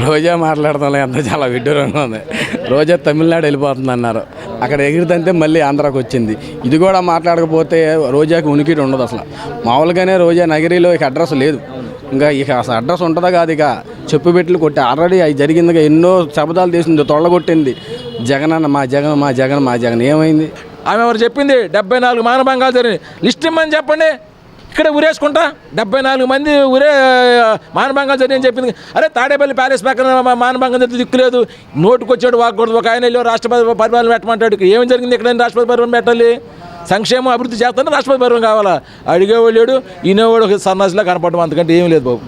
రోజా మాట్లాడతాం అంత చాలా విడ్డూరంగా ఉంది. రోజా తమిళనాడు వెళ్ళిపోతుంది అన్నారు, అక్కడ ఎగిరితంటే మళ్ళీ ఆంధ్రాకి వచ్చింది. ఇది కూడా మాట్లాడకపోతే రోజాకి ఉనికి ఉండదు అసలు. మామూలుగానే రోజా నగరిలో ఇక అడ్రస్ లేదు, ఇంకా ఇక అసలు అడ్రస్ ఉంటుందా కాదు. ఇక చెప్పు పెట్టులు కొట్టి ఆల్రెడీ అవి జరిగిందిగా, ఎన్నో శబ్దాలు తీసింది, తొళ్ళగొట్టింది. జగన్ అన్న మా జగన్ మా జగన్ మా జగన్ ఏమైంది? ఆమె ఎవరు చెప్పింది 74 మానభంగాలు జరిగినాయి, లిస్ట్ ఇమ్మని చెప్పండి. ఇక్కడ ఊరేసుకుంటా 74 మంది మానభంగాలు జరిగినాయని చెప్పింది. అరే తాడేపల్లి ప్యాలెస్ పక్కన మానభంగం జరిగితే దిక్కులేదు, నోటుకు వచ్చాడు వాకూడదు. ఒక ఆయన వెళ్ళి రాష్ట్రపతి పరిపాలన పెట్టమంటాడు. ఏం జరిగింది ఇక్కడ? రాష్ట్రపతి పరిపాలన పెట్టాలి, సంక్షేమం అభివృద్ధి చేస్తానే రాష్ట్రపతి పరిపాలన కావాలా? అడిగేవాళ్ళు ఈయనవాడు సన్నాసిలా కనపడడం, అంతకంటే ఏం లేదు బాబు.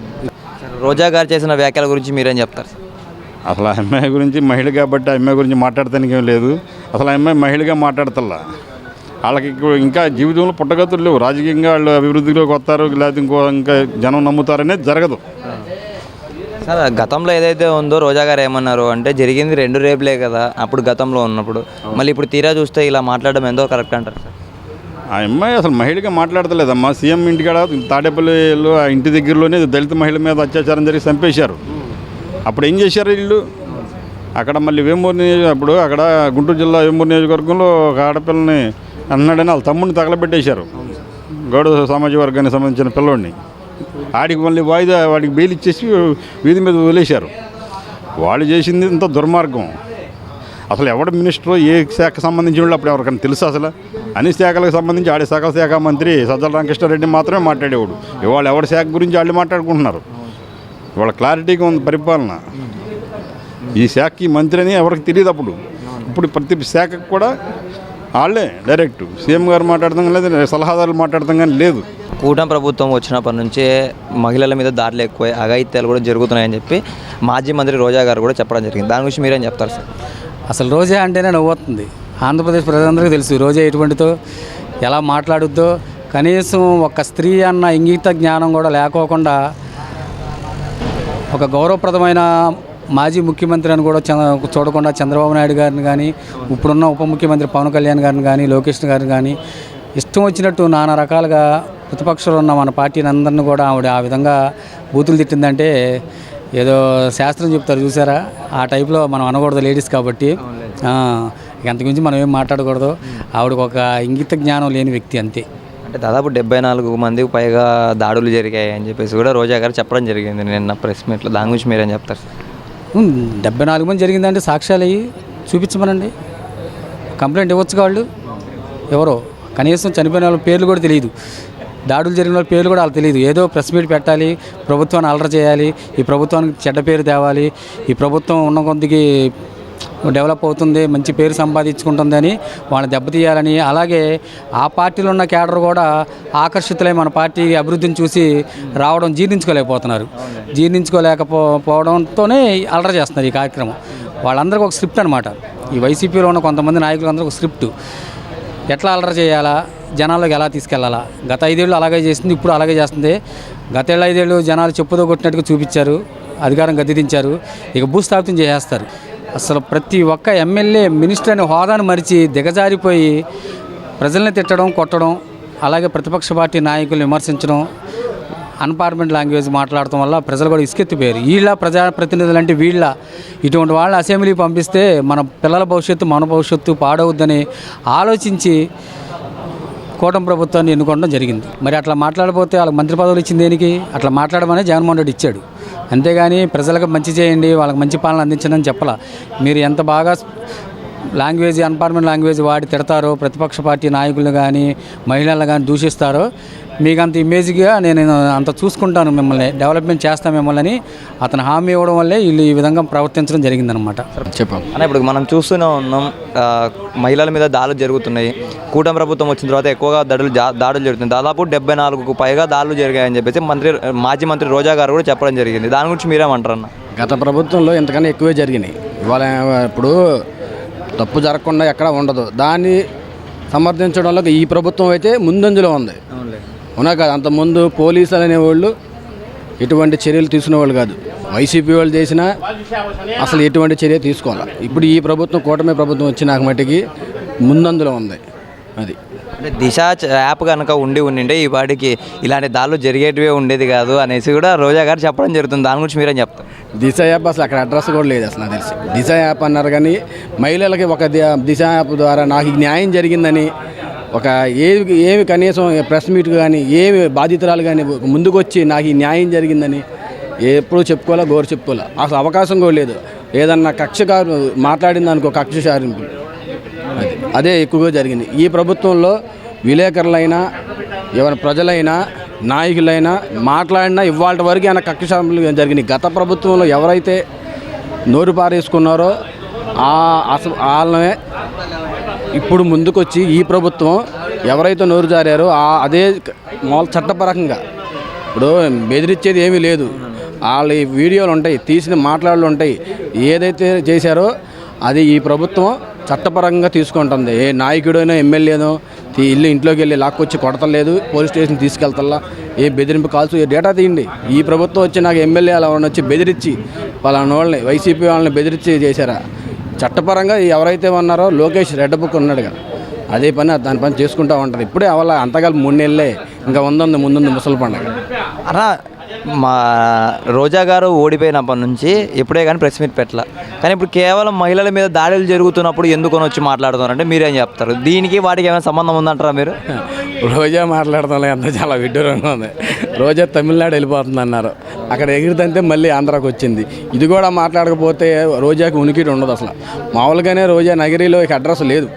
రోజా గారు చేసిన వ్యాఖ్యల గురించి మీరేం చెప్తారు? అసలు ఆ అమ్మాయి గురించి మహిళ కాబట్టి ఆ అమ్మాయి గురించి మాట్లాడటానికి ఏం లేదు. అసలు ఆ అమ్మాయి మహిళగా మాట్లాడతల్లా. వాళ్ళకి ఇంకా జీవితంలో పుట్టగతులు లేవు. రాజకీయంగా వాళ్ళు అభివృద్ధిలోకి వస్తారు, లేకపోతే ఇంకా జనం నమ్ముతారనేది జరగదు. సార్ గతంలో ఏదైతే ఉందో రోజా గారు ఏమన్నారు అంటే జరిగింది 2 రేపులే కదా అప్పుడు గతంలో ఉన్నప్పుడు, మళ్ళీ ఇప్పుడు తీరా చూస్తే ఇలా మాట్లాడడం ఎంతో కరెక్ట్ అంటారు సార్? ఆ అమ్మాయి అసలు మహిళగా మాట్లాడతలేదమ్మా. సీఎం ఇంటికాడ తాడేపల్లిలో ఆ ఇంటి దగ్గరలోనే దళిత మహిళ మీద అత్యాచారం జరిగి చంపేశారు. అప్పుడు ఏం చేశారు వీళ్ళు? అక్కడ మళ్ళీ వేమూరు అప్పుడు అక్కడ గుంటూరు జిల్లా వేమూరు నియోజకవర్గంలో ఒక ఆడపిల్లని అన్నాడని వాళ్ళ తమ్ముడిని తగలబెట్టేశారు. గౌడ సామాజిక వర్గానికి సంబంధించిన పిల్లోడిని. ఆడికి మళ్ళీ వాడికి బెయిల్ ఇచ్చేసి వీధి మీద వదిలేశారు. వాళ్ళు చేసింది ఇంత దుర్మార్గం. అసలు ఎవడు మినిస్టర్ ఏ శాఖకు సంబంధించిన వాళ్ళు అప్పుడు ఎవరికైనా తెలుసు? అసలు అన్ని శాఖలకు సంబంధించి ఆడే సకల శాఖ మంత్రి సజ్జల రామకృష్ణారెడ్డి మాత్రమే మాట్లాడేవాడు. ఇవాళ ఎవరి శాఖ గురించి వాళ్ళు మాట్లాడుకుంటున్నారు. ఇవాళ క్లారిటీగా ఉంది పరిపాలన. ఈ శాఖకి మంత్రి అని ఎవరికి తెలియదు. ఇప్పుడు ప్రతి శాఖకు కూడా వాళ్ళే డైరెక్ట్ సీఎం గారు మాట్లాడతాం కానీ లేదు, సలహాదారులు మాట్లాడతాం కానీ లేదు. కూటమి ప్రభుత్వం వచ్చినప్పటి నుంచే మహిళల మీద దాడులు ఎక్కువ, అఘాయిత్యాలు కూడా జరుగుతున్నాయని చెప్పి మాజీ మంత్రి రోజా గారు కూడా చెప్పడం జరిగింది. దాని గురించి మీరేం చెప్తారు సార్? అసలు రోజా అంటేనే నవ్వుతుంది. ఆంధ్రప్రదేశ్ ప్రజలందరికీ తెలుసు రోజా ఎటువంటితో, ఎలా మాట్లాడుద్దో. కనీసం ఒక స్త్రీ అన్న ఇంగిత జ్ఞానం కూడా లేకోకుండా ఒక గౌరవప్రదమైన మాజీ ముఖ్యమంత్రి అని కూడా చూడకుండా చంద్రబాబు నాయుడు గారిని కానీ, ఇప్పుడున్న ఉప ముఖ్యమంత్రి పవన్ కళ్యాణ్ గారిని కానీ, లోకేష్ గారిని కానీ ఇష్టం వచ్చినట్టు నానా రకాలుగా ప్రతిపక్షంలో ఉన్న మన పార్టీని అందరిని కూడా ఆవిడ ఆ విధంగా బూతులు తిట్టిందంటే ఏదో శాస్త్రం చెప్తారు చూసారా, ఆ టైప్లో మనం అనకూడదు లేడీస్ కాబట్టి. అంతకుమించి మనం ఏం మాట్లాడకూడదు. ఆవిడకు ఒక ఇంగిత జ్ఞానం లేని వ్యక్తి అంతే. అంటే దాదాపు 74 మందికి పైగా దాడులు జరిగాయి అని చెప్పేసి కూడా రోజా గారు చెప్పడం జరిగింది నిన్న ప్రెస్ మీట్లో. దాని గురించి మీరేం చెప్తారు? 74 మంది జరిగిందంటే సాక్ష్యాలు అయ్యి చూపించమనండి, కంప్లైంట్ ఇవ్వచ్చు. వాళ్ళు ఎవరో కనీసం చనిపోయిన వాళ్ళ పేర్లు కూడా తెలియదు, దాడులు జరిగిన వాళ్ళ పేర్లు కూడా వాళ్ళకి తెలియదు. ఏదో ప్రెస్ మీట్ పెట్టాలి, ప్రభుత్వాన్ని అలర చేయాలి, ఈ ప్రభుత్వానికి చెడ్డ పేరు తేవాలి, ఈ ప్రభుత్వం ఉన్న కొద్దికి డెవలప్ అవుతుంది, మంచి పేరు సంపాదించుకుంటుంది అని వాళ్ళని దెబ్బతీయాలని. అలాగే ఆ పార్టీలో ఉన్న క్యాడర్ కూడా ఆకర్షితులై మన పార్టీ అభివృద్ధిని చూసి రావడం జీర్ణించుకోలేకపోతున్నారు. జీర్ణించుకోలేకపోవడంతోనే అలర చేస్తున్నారు ఈ కార్యక్రమం. వాళ్ళందరికీ ఒక స్క్రిప్ట్ అనమాట. ఈ వైసీపీలో ఉన్న కొంతమంది నాయకులందరూ ఒక స్క్రిప్ట్, ఎట్లా అలర చేయాలా, జనాల్లోకి ఎలా తీసుకెళ్లాలా. గత 5 ఏళ్ళు అలాగే చేసింది, ఇప్పుడు అలాగే చేస్తుంది. గత 5 ఏళ్ళు జనాలు చెప్పుతో కొట్టినట్టుగా చూపించారు, అధికారం గద్దెదించారు, ఇక భూస్థాపితం చేసేస్తారు. అసలు ప్రతి ఒక్క ఎమ్మెల్యే మినిస్టర్ అనే హోదాను మరిచి దిగజారిపోయి ప్రజల్ని తిట్టడం, కొట్టడం, అలాగే ప్రతిపక్ష పార్టీ నాయకులు విమర్శించడం, అన్పార్లమెంట్ లాంగ్వేజ్ మాట్లాడటం వల్ల ప్రజలు కూడా ఇసుకెత్తిపోయారు. వీళ్ళ ప్రజాప్రతినిధులు అంటే వీళ్ళ ఇటువంటి వాళ్ళని అసెంబ్లీకి పంపిస్తే మన పిల్లల భవిష్యత్తు, మన భవిష్యత్తు పాడవుద్దని ఆలోచించి కూటమి ప్రభుత్వాన్ని ఎన్నుకోవడం జరిగింది. మరి అట్లా మాట్లాడకపోతే వాళ్ళకి మంత్రి పదవులు ఇచ్చింది దేనికి? అట్లా మాట్లాడమని జగన్మోహన్ రెడ్డి ఇచ్చాడు. అంతేగాని ప్రజలకు మంచి చేయండి, వాళ్ళకి మంచి పాలన అందించండి అని చెప్పాల. మీరు ఎంత బాగా లాంగ్వేజ్, అన్పార్లమెంట్ లాంగ్వేజ్ వాడి తిడతారో, ప్రతిపక్ష పార్టీ నాయకులు కానీ మహిళలు కానీ దూషిస్తారో, మీకు అంత ఇమేజ్గా నేను అంత చూసుకుంటాను, మిమ్మల్ని డెవలప్మెంట్ చేస్తాను మిమ్మల్ని అతను హామీ ఇవ్వడం వల్లే వీళ్ళు ఈ విధంగా ప్రవర్తించడం జరిగిందనమాట. చెప్పాం అన్న, ఇప్పుడు మనం చూస్తూనే ఉన్నాం మహిళల మీద దాడులు జరుగుతున్నాయి. కూటమి ప్రభుత్వం వచ్చిన తర్వాత ఎక్కువగా దాడులు జరుగుతున్నాయి. దాదాపు 74కు పైగా దాడులు జరిగాయని చెప్పేసి మాజీ మంత్రి రోజా గారు కూడా చెప్పడం జరిగింది. దాని గురించి మీరేమంటారు అన్న? గత ప్రభుత్వంలో ఇంతకన్నా ఎక్కువే జరిగినాయి. ఇవాళ ఇప్పుడు తప్పు జరగకుండా ఎక్కడ ఉండదు, దాన్ని సమర్థించడంలో ఈ ప్రభుత్వం అయితే ముందంజలో ఉంది. అవునా కాదు? అంతకుముందు పోలీసులు అనేవాళ్ళు ఎటువంటి చర్యలు తీసుకునేవాళ్ళు కాదు. వైసీపీ వాళ్ళు చేసినా అసలు ఎటువంటి చర్య తీసుకోవాలి. ఇప్పుడు ఈ ప్రభుత్వం, కూటమి ప్రభుత్వం వచ్చినాక మట్టికి ముందంజలో ఉంది. అది అంటే దిశ యాప్ కనుక ఉండింటే ఈ వాడికి ఇలాంటి దాడులు జరిగేటివే ఉండేది కాదు అనేసి కూడా రోజా గారు చెప్పడం జరుగుతుంది. దాని గురించి మీరేం చెప్తారు? దిశ యాప్ అసలు అక్కడ అడ్రస్ కూడా లేదు అసలు నాకు తెలిసి. దిశ యాప్ అన్నారు కానీ మహిళలకి ఒక దిశ యాప్ ద్వారా నాకు ఈ న్యాయం జరిగిందని ఒక ఏమి కనీసం ప్రెస్ మీట్ కానీ ఏమి బాధితురాలు కానీ ముందుకు వచ్చి నాకు ఈ న్యాయం జరిగిందని ఎప్పుడూ చెప్పుకోవాలా, గోరు చెప్పుకోవాలా, అసలు అవకాశం కూడా లేదు. ఏదన్నా కక్షకారు మాట్లాడింది అనుకో, కక్ష సారింపు అదే ఎక్కువగా జరిగింది. ఈ ప్రభుత్వంలో విలేకరులైనా ఎవరి ప్రజలైనా నాయకులైనా మాట్లాడినా ఇవాళ వరకు ఆయన కక్ష సారింపులు జరిగినాయి. గత ప్రభుత్వంలో ఎవరైతే నోరు పారేసుకున్నారో అసలు వాళ్ళనే ఇప్పుడు ముందుకొచ్చి ఈ ప్రభుత్వం ఎవరైతే నోరు జారారో అదే చట్టపరంగా ఇప్పుడు బెదిరించేది ఏమీ లేదు. వాళ్ళ వీడియోలు ఉంటాయి, తీసిన మాట్లాడలు ఉంటాయి. ఏదైతే చేశారో అది ఈ ప్రభుత్వం చట్టపరంగా తీసుకుంటుంది. ఏ నాయకుడైనా ఎమ్మెల్యేనో ఇల్లు ఇంట్లోకి వెళ్ళి లాక్కొచ్చి కొడతలేదు, పోలీస్ స్టేషన్ తీసుకెళ్తల్లా, ఏ బెదిరింపు కాల్స్ డేటా తీయండి. ఈ ప్రభుత్వం వచ్చి నాకు ఎమ్మెల్యే అలా వచ్చి బెదిరించి వాళ్ళని వాళ్ళని వైసీపీ వాళ్ళని బెదిరించి చేశారా? చట్టపరంగా ఎవరైతే ఉన్నారో లోకేష్ రెడ్ బుక్ ఉన్నాడు కదా, అదే పని దాని పని చేసుకుంటూ ఉంటారు. ఇప్పుడే అవల్ల అంతకాలం 3 నెలలే, ఇంకా ముందుంది ముసలి పండుగ. అలా మా రోజా గారు ఓడిపోయినప్పటి నుంచి ఎప్పుడే కానీ ప్రెస్ మీట్ పెట్టాల, కానీ ఇప్పుడు కేవలం మహిళల మీద దాడులు జరుగుతున్నప్పుడు ఎందుకొని వచ్చి మాట్లాడుతున్నారంటే మీరేం చెప్తారు? దీనికి వాటికి ఏమైనా సంబంధం ఉందంటారా మీరు? రోజా మాట్లాడతాం అంత చాలా విడ్డూరంగా ఉంది. రోజా తమిళనాడు వెళ్ళిపోతుంది అన్నారు, అక్కడ ఎగిరితంటే మళ్ళీ ఆంధ్రాకి వచ్చింది. ఇది కూడా మాట్లాడకపోతే రోజాకి ఉనికి ఉండదు అసలు. మామూలుగానే రోజా నగరిలో ఇక అడ్రస్ లేదు,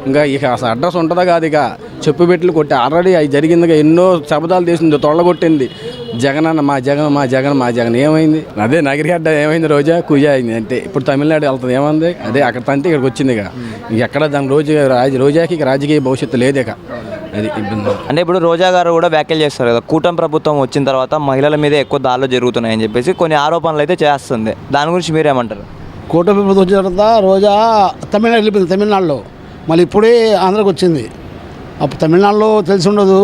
ఇంకా అసలు అడ్రస్ ఉంటుందా కాదు. ఇక చెప్పు పెట్టులు కొట్టి ఆల్రెడీ అది జరిగిందిగా, ఎన్నో శబ్దాలు తీసింది, తొళ్ళగొట్టింది. జగన్ అన్న మా జగన్ మా జగన్ మా జగన్ ఏమైంది? అదే నగరి అడ్డ ఏమైంది? రోజా కుజా అయింది అంటే ఇప్పుడు తమిళనాడు వెళ్తుంది ఏమైంది? అదే అక్కడ తంతే ఇక్కడికి వచ్చింది. ఇక ఎక్కడ దాని రోజాకి ఇక రాజకీయ భవిష్యత్తు లేదు. ఇక అది ఇబ్బంది. అంటే ఇప్పుడు రోజా గారు కూడా వ్యాఖ్యలు చేస్తారు కదా, కూటమి ప్రభుత్వం వచ్చిన తర్వాత మహిళల మీద ఎక్కువ దాడులు జరుగుతున్నాయని చెప్పేసి కొన్ని ఆరోపణలు అయితే చేస్తుంది. దాని గురించి మీరేమంటారు? కూటమి ప్రభుత్వం వచ్చిన తర్వాత రోజా తమిళనాడు వెళ్ళిపోయింది. తమిళనాడులో మళ్ళీ ఇప్పుడే ఆంధ్రాకి వచ్చింది. అప్పుడు తమిళనాడులో తెలిసి ఉండదు,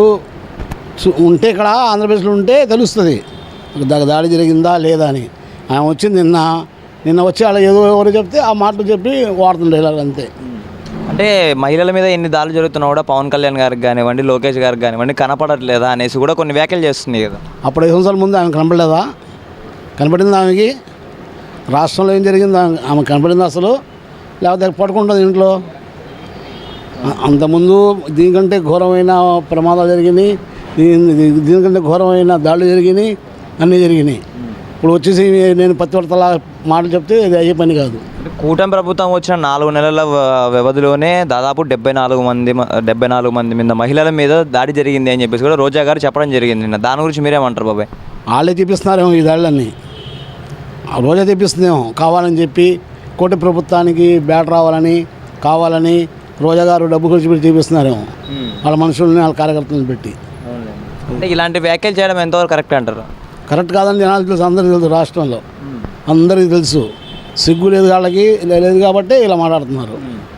ఉంటే ఇక్కడ ఆంధ్రప్రదేశ్లో ఉంటే తెలుస్తుంది దాడి జరిగిందా లేదా అని. ఆమె వచ్చింది నిన్న వచ్చి అలా ఏదో ఎవరు చెప్తే ఆ మాటలు చెప్పి వాడుతుండే ఇలా అంతే. అంటే మహిళల మీద ఎన్ని దాడులు జరుగుతున్నా కూడా పవన్ కళ్యాణ్ గారికి కానివ్వండి, లోకేష్ గారికి కానివ్వండి కనపడట్లేదా అనేసి కూడా కొన్ని వ్యాఖ్యలు చేస్తుంది కదా. అప్పుడు 5 సంవత్సరాల ముందు ఆమె కనపడలేదా? కనపడింది ఆమెకి. రాష్ట్రంలో ఏం జరిగింది ఆమె కనపడింది అసలు? లేకపోతే పడుకుంటుంది ఇంట్లో? అంతకుముందు దీనికంటే ఘోరమైన ప్రమాదాలు జరిగినాయి, దీనికంటే ఘోరమైన దాడులు జరిగినాయి, అన్నీ జరిగినాయి. ఇప్పుడు వచ్చేసి నేను పతివర్తలా మాటలు చెప్తే ఇది అయ్యే పని కాదు. కూటమి ప్రభుత్వం వచ్చిన 4 నెలల వ్యవధిలోనే దాదాపు 74 మంది మీద మహిళల మీద దాడి జరిగింది అని చెప్పేసి కూడా రోజా గారు చెప్పడం జరిగింది నిన్న. దాని గురించి మీరేమంటారు బాబాయ్? వాళ్ళే తెప్పిస్తున్నారేమో ఈ దాడులన్నీ, రోజా తెప్పిస్తుందేమో కావాలని చెప్పి. కూటమి ప్రభుత్వానికి బ్యాట్ రావాలని కావాలని రోజా గారు డబ్బు ఖర్చు పెట్టి తెప్పిస్తున్నారేమో వాళ్ళ మనుషుల్ని, వాళ్ళ కార్యకర్తలను పెట్టి. అంటే ఇలాంటి వ్యాఖ్యలు చేయడం ఎంతవరకు కరెక్ట్ అంటారు? కరెక్ట్ కాదని జనాలు తెలుసు, అందరికీ తెలుసు, రాష్ట్రంలో అందరికీ తెలుసు. సిగ్గు లేదు వాళ్ళకి, లేదు కాబట్టి ఇలా మాట్లాడుతున్నారు.